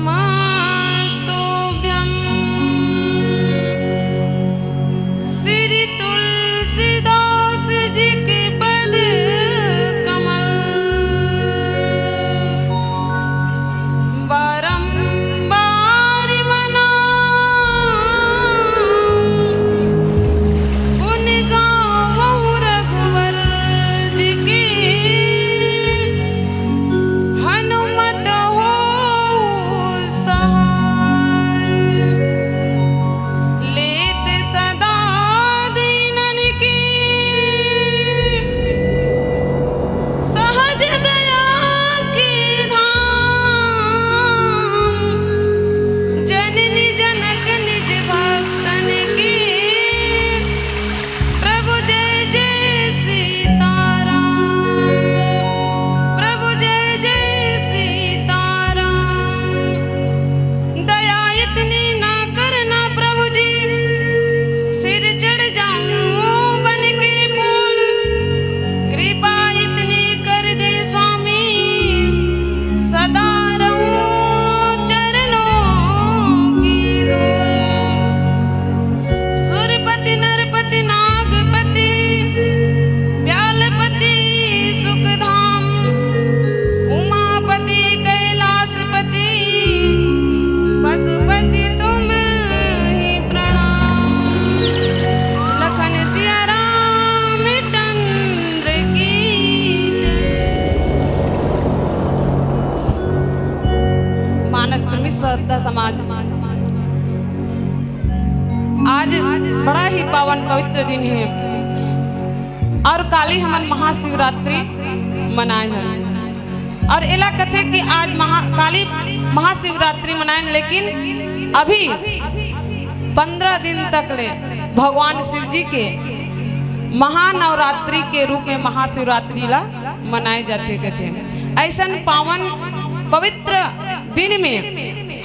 नमस्तुभ्यं श्री तुलसीदास जी के पद कमल बारंबार मनाऊं गुण गाऊं रघुवर जी की हनुमत हो सहाय लेत सदा दीनन की सहज दया की धाम जननी जनक निज भक्तन की प्रभु जय जय सीताराम प्रभु जय जय सीताराम दया इतनी ना करना प्रभु जी सिर चढ़ जाऊं बन के फूल कृपा इतनी कर दे स्वामी सदा रहूं चरणों की धूल सुरपति नरपति नागपति व्यालपति सुखधाम उमापति कैलासपति पशुपति तुम ही प्रणाम लखन सिया राम चंद्र की जय। मानस प्रेमी श्रद्धा समाज आज बड़ा ही पावन पवित्र दिन है और काली हमन महाशिवरात्रि मनाए हैं और एला कथे कि आज काली महाशिवरात्रि मनाए लेकिन अभी 15 दिन तक ले भगवान शिव जी के महानवरात्रि के रूप में महाशिवरात्रि ला मनाए जाते कथे। ऐसन पावन पवित्र दिन में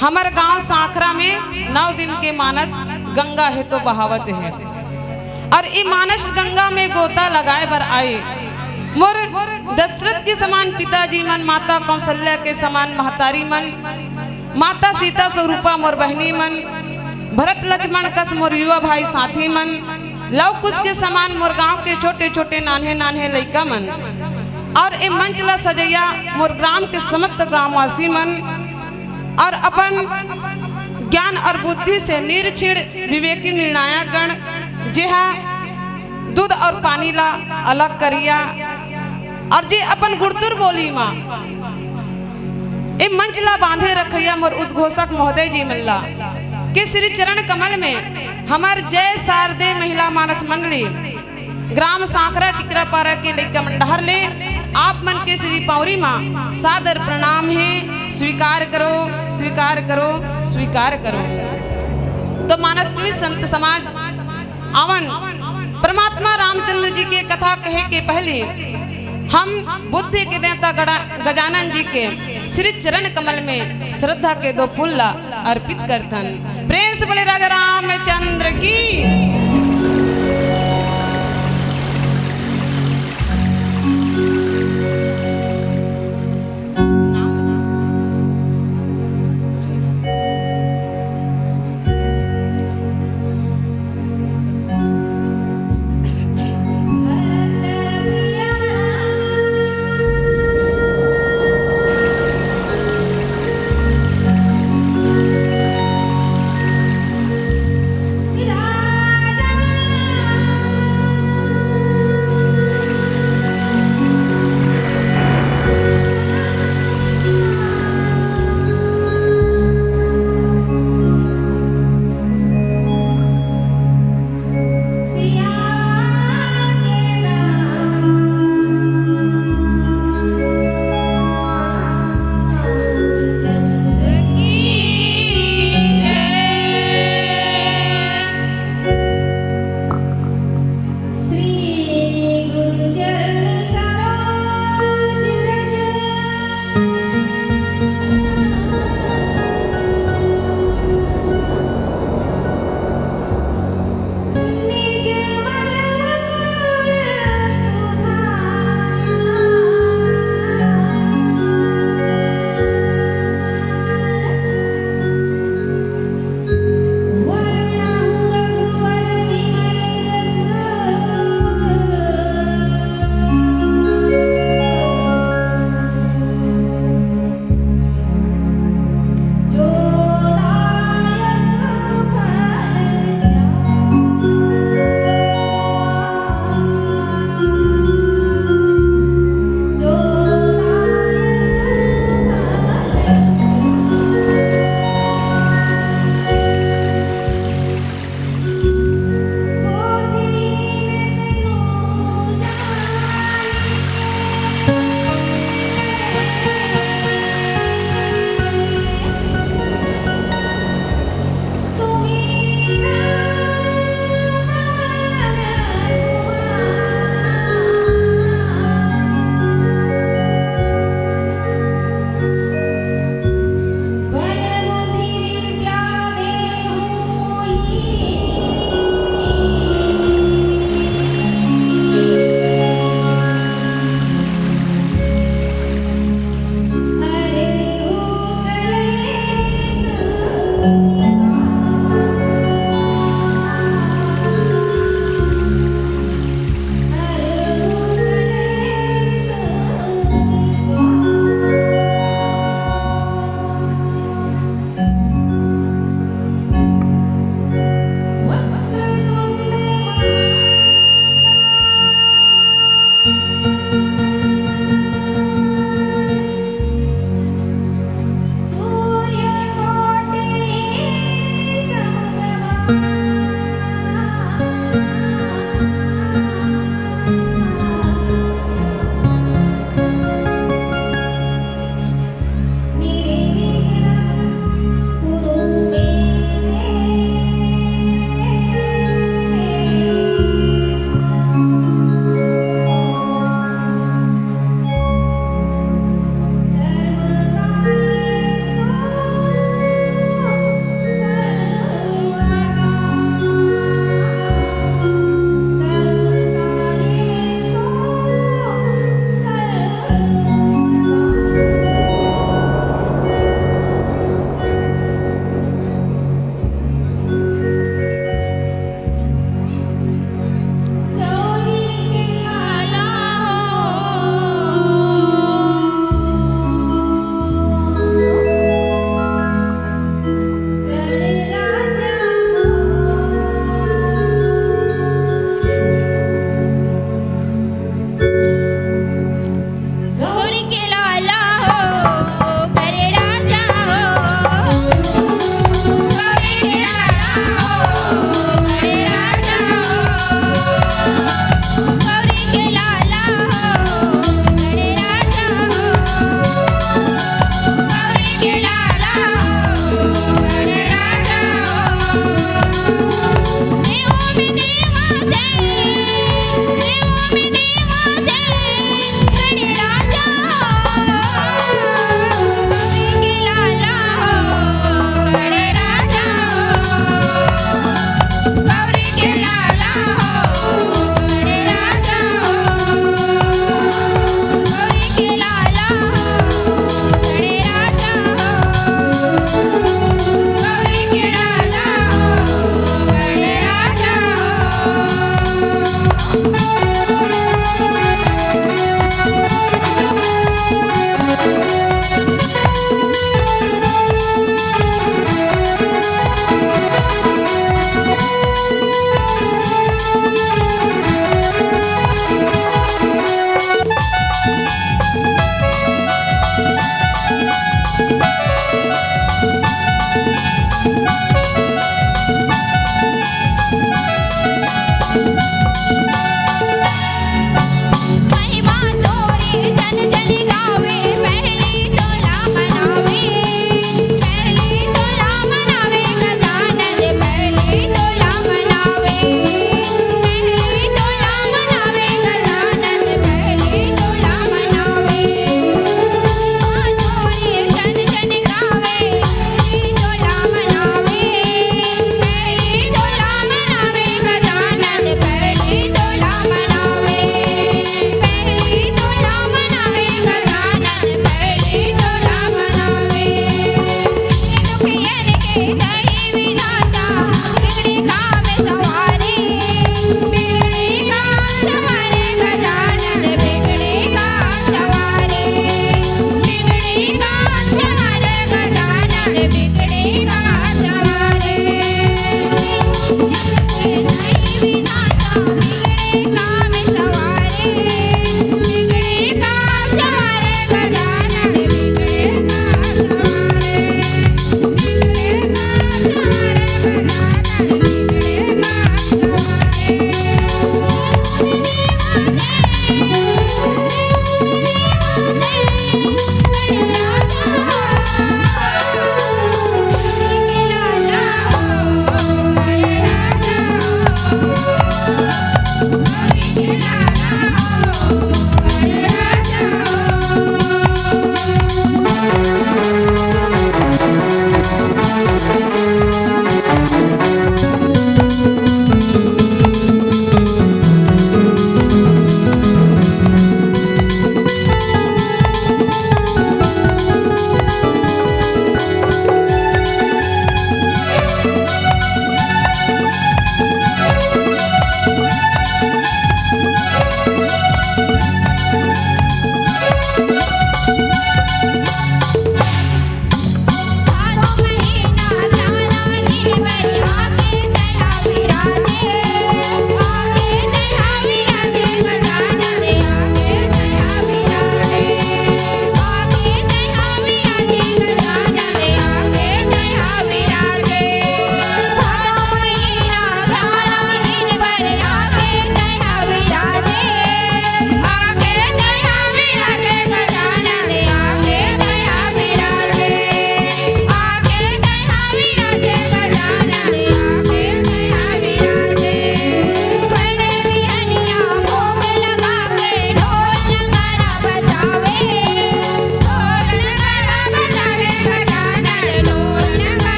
हमार गांव सांखरा में 9 दिन के मानस गंगा है तो बहावत है और ये मानस गंगा में गोता लगाए बर आए मोर दशरथ के समान पिताजी मन माता कौशल्या के समान महतारी मन माता सीता स्वरूपा मोर बहनी मन भरत लक्ष्मण कस मोर युवा भाई साथी मन लव कुश के समान मोर गांव के छोटे छोटे नान्हे नान्हे लइका मन और ए मंच ला सजैया मोर ग्राम के समस्त ग्रामवासी मन और अपन ज्ञान और बुद्धि से निर्छिड़ विवेकी निर्णायक गण जेहा दूध और पानी ला अलग करिया और जे अपन गुड़तुर बोली माँ ए मंच ला बांधे रखिया मोर उद्घोषक महोदय जी मल्ला के श्री चरण कमल में हमार जय शारदे महिला मानस मंडली ग्राम सांकरा टिकरा पारा के लइका मंडहर ले आप मन के श्री पौरी माँ सादर प्रणाम है स्वीकार करो स्वीकार करो स्वीकार करो। तो मानस प्रिय संत समाज आवन परमात्मा रामचंद्र जी के कथा कहे के पहले हम बुद्धि के देवता गजानन जी के श्री चरण कमल में श्रद्धा के 2 फूल अर्पित करतन। प्रेम से बोले राजा रामचंद्र की। राजा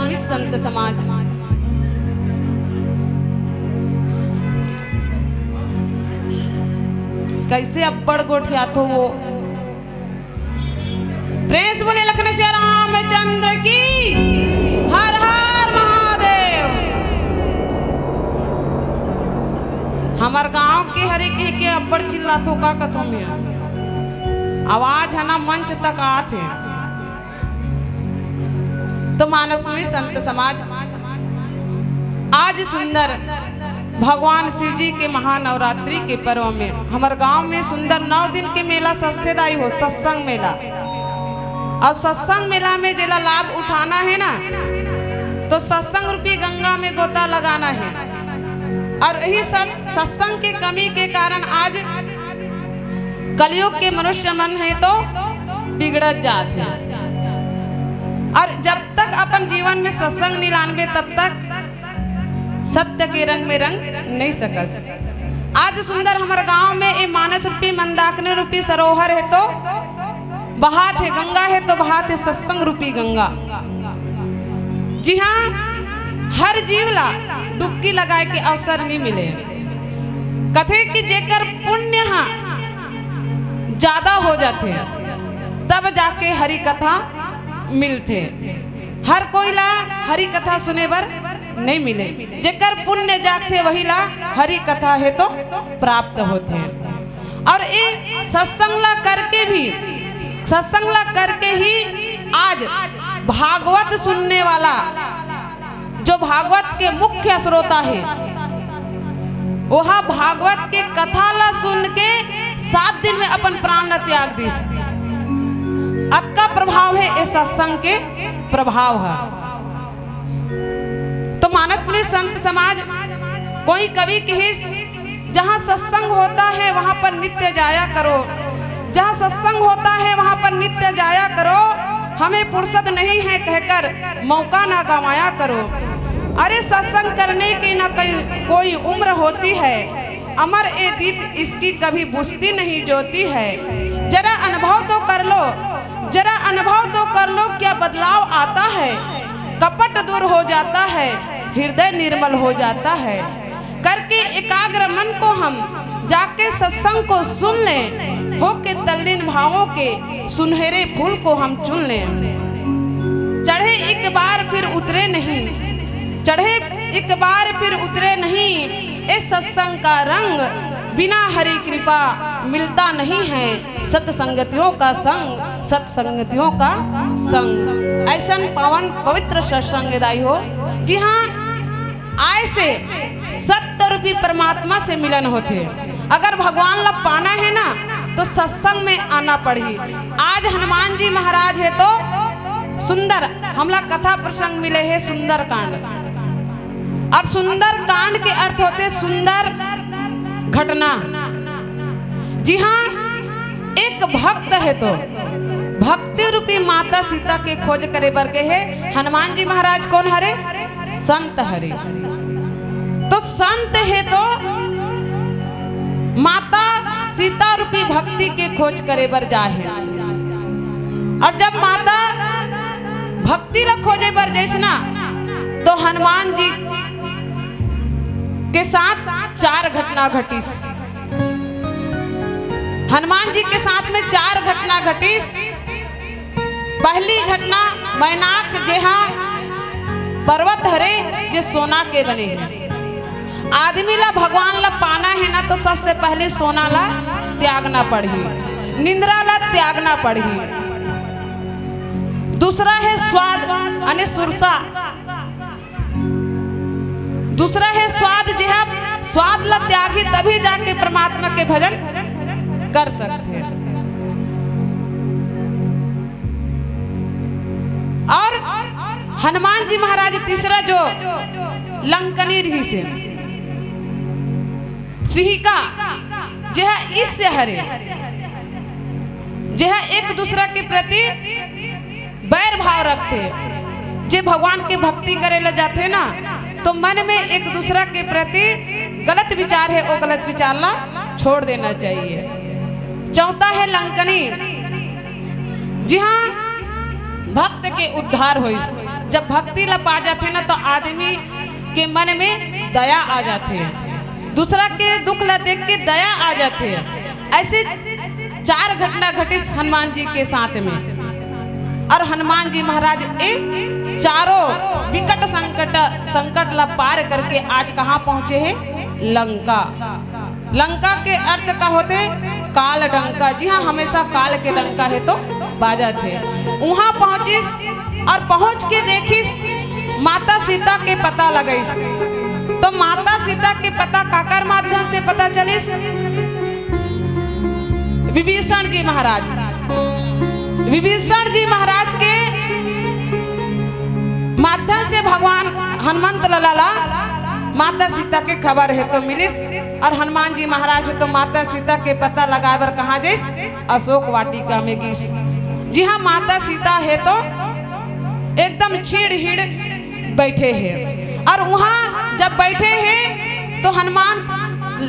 पुरुष संत समाज। कैसे अब्बड़ गोठिया तो वो प्रेस बोले लखन से रामचंद्र की हर हर महादेव। हमार गांव के हरे के अब्बड़ चिल्लातो का कथों में आवाज है ना मंच तक आते। तो मानसपुरी संत समाज आज सुंदर भगवान शिव जी के महानवरात्रि के पर्व में हमारे गांव में सुंदर 9 दिन के मेला सस्तेदाई हो सत्संग मेला। और सत्संग मेला में जिला लाभ उठाना है ना तो सत्संग रूपी गंगा में गोता लगाना है। और यही सब सत्संग की कमी के कारण आज कलयुग के मनुष्य मन है तो बिगड़त जाते हैं। और जब तक अपन जीवन में सत्संग नहीं लानबे तब तक सत्य के रंग में रंग नहीं सकस। आज सुंदर हमारे गांव में ये मानस रूपी मंदाकिनी रूपी सरोवर है तो बहात है गंगा है तो बहात है सत्संग रूपी गंगा। जी हाँ, हर जीवला डुबकी लगाए के अवसर नहीं मिले। कथे कि जेकर पुण्य ज्यादा हो जाते तब जाके हरि कथा मिलते। हर कोई ला हरि कथा सुने बर नहीं मिले। जेकर पुण्य जागते वही ला हरि कथा है तो प्राप्त होते हैं। और ये सत्संगला करके ही आज भागवत सुनने वाला जो भागवत के मुख्य श्रोता है वह भागवत के कथा ला सुन के 7 दिन में अपन प्राण ला त्याग दी। अतका प्रभाव है इस सत्संग के प्रभाव है। तो मानसपुरी संत समाज कोई कवि कही जहाँ सत्संग होता है वहां पर नित्य जाया करो, जहाँ सत्संग होता है वहां पर नित्य जाया करो, हमें फुर्सत नहीं है कहकर मौका ना गंवाया करो। अरे सत्संग करने की ना कोई उम्र होती है, अमर ए दीप इसकी कभी बुझती नहीं ज्योति है। जरा अनुभव तो कर लो, जरा अनुभव तो कर लो क्या बदलाव आता है। कपट दूर हो जाता है, हृदय निर्मल हो जाता है। करके एकाग्र मन को हम जाके सत्संग को सुन लें, हो के तल्लीन भावों के सुनहरे फूल को हम चुन लें। चढ़े एक बार फिर उतरे नहीं, चढ़े एक बार फिर उतरे नहीं, इस सत्संग का रंग बिना हरि कृपा मिलता नहीं है। सत्संगतियों का संग, सत्संगतियों का संग ऐसा पावन पवित्र सत्संगदायी हो। जी हाँ, आय से सत्य रूपी परमात्मा से मिलन होते। अगर भगवान ला पाना है ना तो सत्संग में आना पड़ी। आज हनुमान जी महाराज है तो सुंदर हमला कथा प्रसंग मिले है सुंदर कांड। और सुंदर कांड के अर्थ होते सुंदर घटना। जी हाँ, एक भक्त है तो भक्ति रूपी माता सीता के खोज करे बर के है हनुमान जी महाराज कौन हरे? संत हरे। तो संत है तो माता सीता रूपी भक्ति के खोज करे बर जाहे। और जब माता भक्ति ला खोजे बर जैसे ना तो हनुमान जी के साथ 4 घटना घटी। हनुमान जी के साथ में 4 घटना घटी। पहली घटना मैनाक जहाँ पर्वत हरे जो सोना के बने हैं। आदमी ला भगवान ला पाना है ना तो सबसे पहले सोना ला त्यागना पड़ी, निंद्रा ला त्यागना पड़ी। दूसरा है स्वाद यानी सुरसा। दूसरा है स्वाद, जहाँ स्वाद ला त्यागी तभी जाके परमात्मा के भजन कर सकते हैं। और हनुमान जी महाराज तीसरा जो लंकनी रही से सिहिका जह इससे हरे, जह एक दूसरा के प्रति बैर भाव रखते। जे भगवान के भक्ति करे ले जाते ना तो मन में एक दूसरा के प्रति गलत विचार है वो गलत विचार ला छोड़ देना चाहिए। चौथा है लंकनी, जी हाँ, भक्त के उद्धार होइस। जब भक्ति ला पा जाते ना तो आदमी के मन में दया आ जाते है, दूसरा के दुख ला देख के दया आ जाते है। ऐसे 4 घटना घटी हनुमान जी के साथ में। और हनुमान जी महाराज एक चारों विकट संकट ला पार करके आज कहाँ पहुँचे हैं? लंका। लंका के अर्थ का होते काल डंका। जी हाँ, हमेशा काल के डंका है तो बाजा थे। वहाँ पहुँची और पहुँच के देखी माता सीता के पता लगइस। तो माता सीता के पता काकर माध्यम से पता चलिस? विभीषण जी महाराज। विभीषण जी महाराज के माध्यम से भगवान हनुमंत लाला माता सीता के खबर है तो मिलिस। और हनुमान जी महाराज तो माता सीता के पता लगाए बर कहाँ जइस? अशोक वाटिका में गिस। जी हाँ, माता सीता है तो एकदम छीड़ हिड़ बैठे हैं। और वहाँ जब बैठे हैं तो हनुमान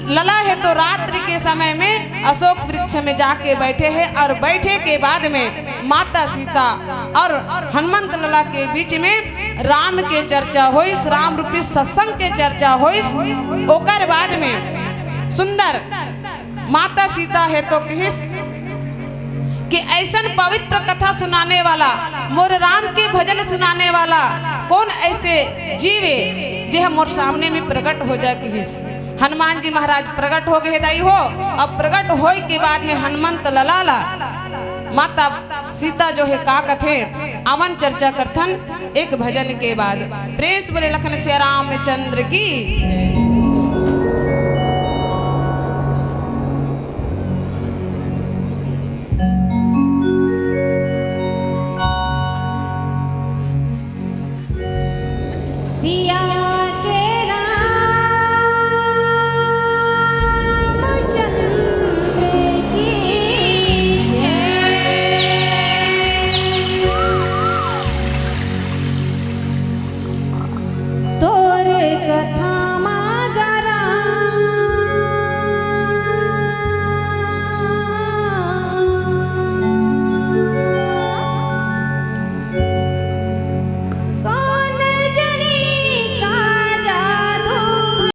लला है तो रात्रि के समय में अशोक वृक्ष में जाके बैठे हैं। और बैठे के बाद में माता सीता और हनुमंत लला के बीच में राम के चर्चा होइस, राम रूपी सत्संग के चर्चा होइस। ओकर बाद में सुंदर माता सीता है तो कहिस कि ऐसन पवित्र कथा सुनाने वाला, मोर राम के भजन सुनाने वाला कौन ऐसे जीवे जे मोर सामने में प्रकट हो जाए। कहिस हनुमान जी महाराज प्रकट हो गए दाई हो। अब प्रकट हो के बाद में हनुमंत ललाला माता सीता जो है का कथे अवन चर्चा करथन एक भजन के बाद। प्रेस बोले लखन सिया रामचंद्र की।